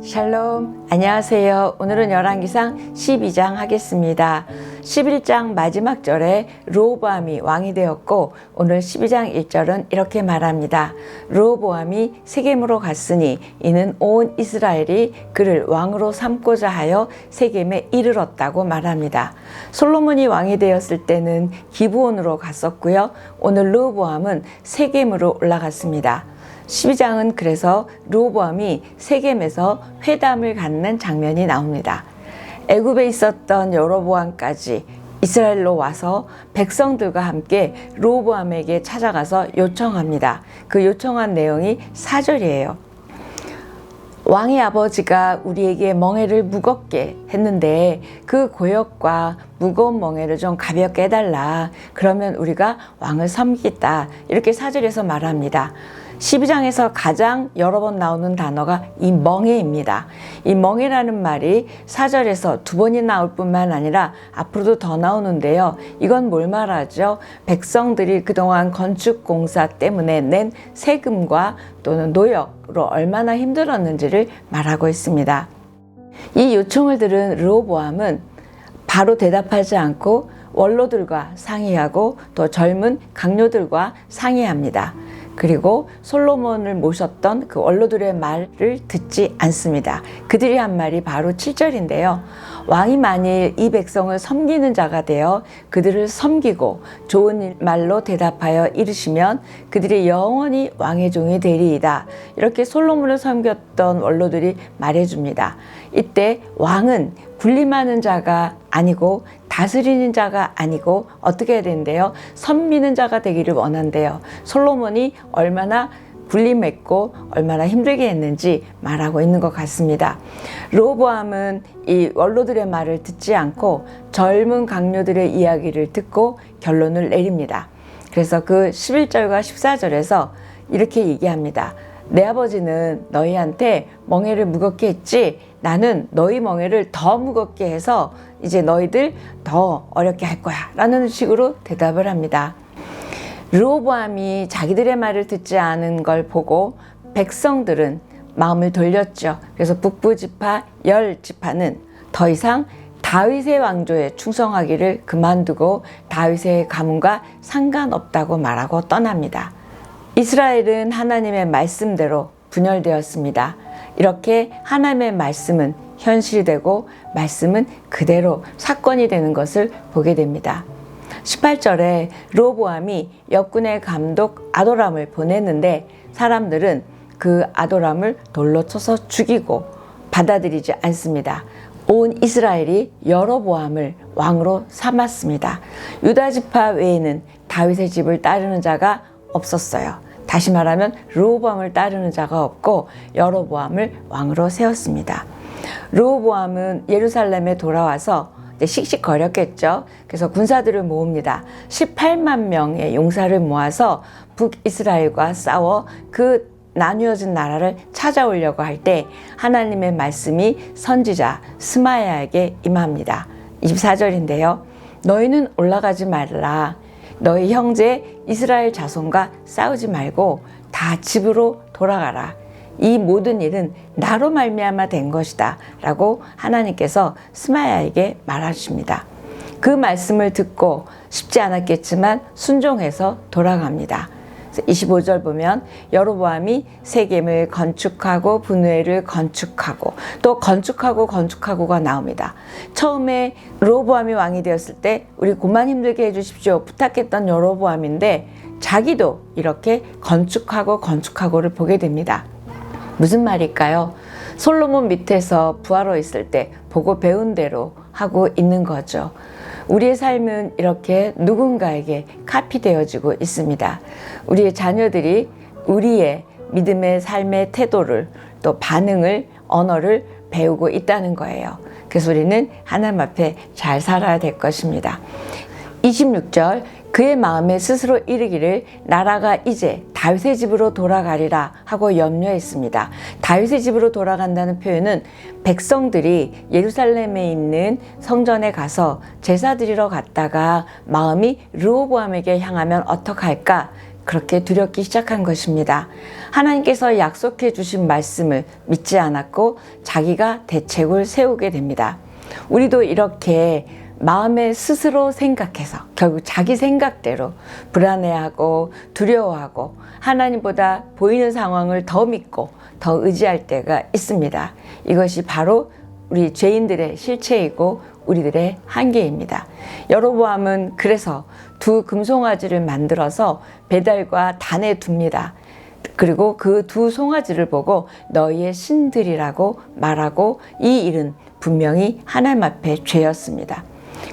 샬롬, 안녕하세요. 오늘은 열왕기상 12장 하겠습니다. 11장 마지막 절에 르호보암이 왕이 되었고, 오늘 12장 1절은 이렇게 말합니다. 르호보암이 세겜으로 갔으니 이는 온 이스라엘이 그를 왕으로 삼고자 하여 세겜에 이르렀다고 말합니다. 솔로몬이 왕이 되었을 때는 기브온으로 갔었고요. 오늘 르호보암은 세겜으로 올라갔습니다. 12장은 그래서 르호보암이 세겜에서 회담을 갖는 장면이 나옵니다. 애굽에 있었던 여로보암까지 이스라엘로 와서 백성들과 함께 르호보암에게 찾아가서 요청합니다. 그 요청한 내용이 4절이에요. 왕의 아버지가 우리에게 멍에를 무겁게 했는데 그 고역과 무거운 멍에를 좀 가볍게 해달라. 그러면 우리가 왕을 섬기겠다. 이렇게 4절에서 말합니다. 12장에서 가장 여러 번 나오는 단어가 이 멍에입니다. 이 멍에라는 말이 4절에서 2번이 나올 뿐만 아니라 앞으로도 더 나오는데요. 이건 뭘 말하죠? 백성들이 그동안 건축공사 때문에 낸 세금과 또는 노역으로 얼마나 힘들었는지를 말하고 있습니다. 이 요청을 들은 르호보암은 바로 대답하지 않고 원로들과 상의하고 또 젊은 강요들과 상의합니다. 그리고 솔로몬을 모셨던 그 원로들의 말을 듣지 않습니다. 그들이 한 말이 바로 7절인데요. 왕이 만일 이 백성을 섬기는 자가 되어 그들을 섬기고 좋은 말로 대답하여 이르시면 그들이 영원히 왕의 종이 되리이다. 이렇게 솔로몬을 섬겼던 원로들이 말해줍니다. 이때 왕은 군림하는 자가 아니고 다스리는 자가 아니고 어떻게 해야 되는데요? 섬기는 자가 되기를 원한대요. 솔로몬이 얼마나 군림했고 얼마나 힘들게 했는지 말하고 있는 것 같습니다. 르호보암은 이 원로들의 말을 듣지 않고 젊은 강요들의 이야기를 듣고 결론을 내립니다. 그래서 그 11절과 14절에서 이렇게 얘기합니다. 내 아버지는 너희한테 멍에를 무겁게 했지 나는 너희 멍에를 더 무겁게 해서 이제 너희들 더 어렵게 할 거야 라는 식으로 대답을 합니다. 르호보암이 자기들의 말을 듣지 않은 걸 보고 백성들은 마음을 돌렸죠. 그래서 북부 지파 10지파는 더 이상 다윗의 왕조에 충성하기를 그만두고 다윗의 가문과 상관없다고 말하고 떠납니다. 이스라엘은 하나님의 말씀대로 분열되었습니다. 이렇게 하나님의 말씀은 현실이 되고 말씀은 그대로 사건이 되는 것을 보게 됩니다. 18절에 르호보암이 역군의 감독 아도람을 보냈는데 사람들은 그 아도람을 돌로 쳐서 죽이고 받아들이지 않습니다. 온 이스라엘이 여로보암을 왕으로 삼았습니다. 유다 지파 외에는 다윗의 집을 따르는 자가 없었어요. 다시 말하면 르호보암을 따르는 자가 없고 여로보암을 왕으로 세웠습니다. 르호보암은 예루살렘에 돌아와서 씩씩거렸겠죠. 그래서 군사들을 모읍니다. 18만 명의 용사를 모아서 북이스라엘과 싸워 그 나뉘어진 나라를 찾아오려고 할 때 하나님의 말씀이 선지자 스마야에게 임합니다. 24절인데요. 너희는 올라가지 말라. 너희 형제 이스라엘 자손과 싸우지 말고 다 집으로 돌아가라. 이 모든 일은 나로 말미암아 된 것이다 라고 하나님께서 스마야에게 말하십니다. 그 말씀을 듣고 쉽지 않았겠지만 순종해서 돌아갑니다. 25절 보면 여로보암이 세겜을 건축하고 분회를 건축하고 또 건축하고가 나옵니다. 처음에 르호보암이 왕이 되었을 때 우리 그만 힘들게 해주십시오 부탁했던 여로보암인데 자기도 이렇게 건축하고를 보게 됩니다. 무슨 말일까요? 솔로몬 밑에서 부하로 있을 때 보고 배운 대로 하고 있는 거죠. 우리의 삶은 이렇게 누군가에게 카피되어지고 있습니다. 우리의 자녀들이 우리의 믿음의 삶의 태도를 또 반응을 언어를 배우고 있다는 거예요. 그래서 우리는 하나님 앞에 잘 살아야 될 것입니다. 26절 그의 마음에 스스로 이르기를 나라가 이제 다윗의 집으로 돌아가리라 하고 염려했습니다. 다윗의 집으로 돌아간다는 표현은 백성들이 예루살렘에 있는 성전에 가서 제사 드리러 갔다가 마음이 르호보암에게 향하면 어떡할까? 그렇게 두렵기 시작한 것입니다. 하나님께서 약속해 주신 말씀을 믿지 않았고 자기가 대책을 세우게 됩니다. 우리도 이렇게 마음에 스스로 생각해서 결국 자기 생각대로 불안해하고 두려워하고 하나님보다 보이는 상황을 더 믿고 더 의지할 때가 있습니다. 이것이 바로 우리 죄인들의 실체이고 우리들의 한계입니다. 여로보암은 그래서 두 금송아지를 만들어서 베달과 단에 둡니다. 그리고 그 두 송아지를 보고 너희의 신들이라고 말하고 이 일은 분명히 하나님 앞에 죄였습니다.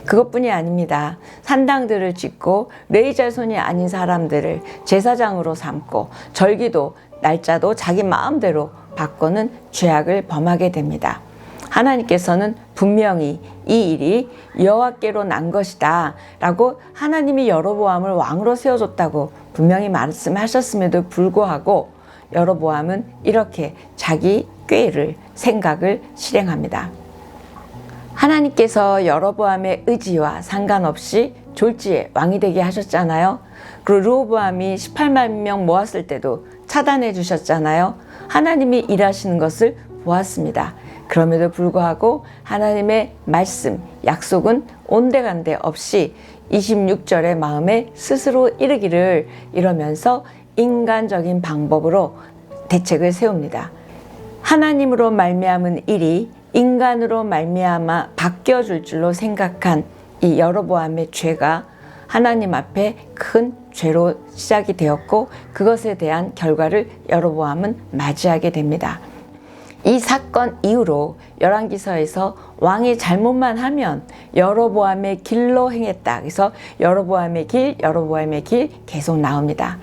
그것뿐이 아닙니다. 산당들을 짓고 레위 자손이 아닌 사람들을 제사장으로 삼고 절기도 날짜도 자기 마음대로 바꾸는 죄악을 범하게 됩니다. 하나님께서는 분명히 이 일이 여호와께로 난 것이다 라고 하나님이 여로보암을 왕으로 세워줬다고 분명히 말씀하셨음에도 불구하고 여로보암은 이렇게 자기 꾀를 생각을 실행합니다. 하나님께서 여로보암의 의지와 상관없이 졸지에 왕이 되게 하셨잖아요. 그리고 르호보암이 18만 명 모았을 때도 차단해 주셨잖아요. 하나님이 일하시는 것을 보았습니다. 그럼에도 불구하고 하나님의 말씀, 약속은 온데간데 없이 26절의 마음에 스스로 이르기를 이러면서 인간적인 방법으로 대책을 세웁니다. 하나님으로 말미암은 일이 인간으로 말미암아 바뀌어줄 줄로 생각한 이 여로보암의 죄가 하나님 앞에 큰 죄로 시작이 되었고 그것에 대한 결과를 여로보암은 맞이하게 됩니다. 이 사건 이후로 열왕기서에서 왕이 잘못만 하면 여로보암의 길로 행했다. 그래서 여로보암의 길 계속 나옵니다.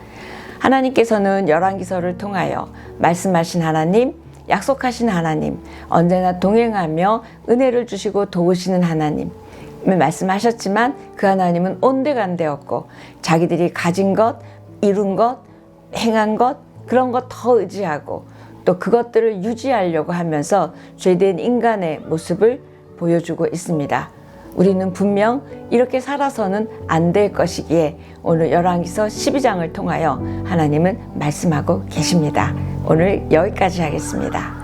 하나님께서는 열왕기서를 통하여 말씀하신 하나님, 약속하신 하나님, 언제나 동행하며 은혜를 주시고 도우시는 하나님 말씀하셨지만 그 하나님은 온데간데 없고 자기들이 가진 것, 이룬 것, 행한 것 그런 것 더 의지하고 또 그것들을 유지하려고 하면서 죄된 인간의 모습을 보여주고 있습니다. 우리는 분명 이렇게 살아서는 안 될 것이기에 오늘 열왕기서 12장을 통하여 하나님은 말씀하고 계십니다. 오늘 여기까지 하겠습니다.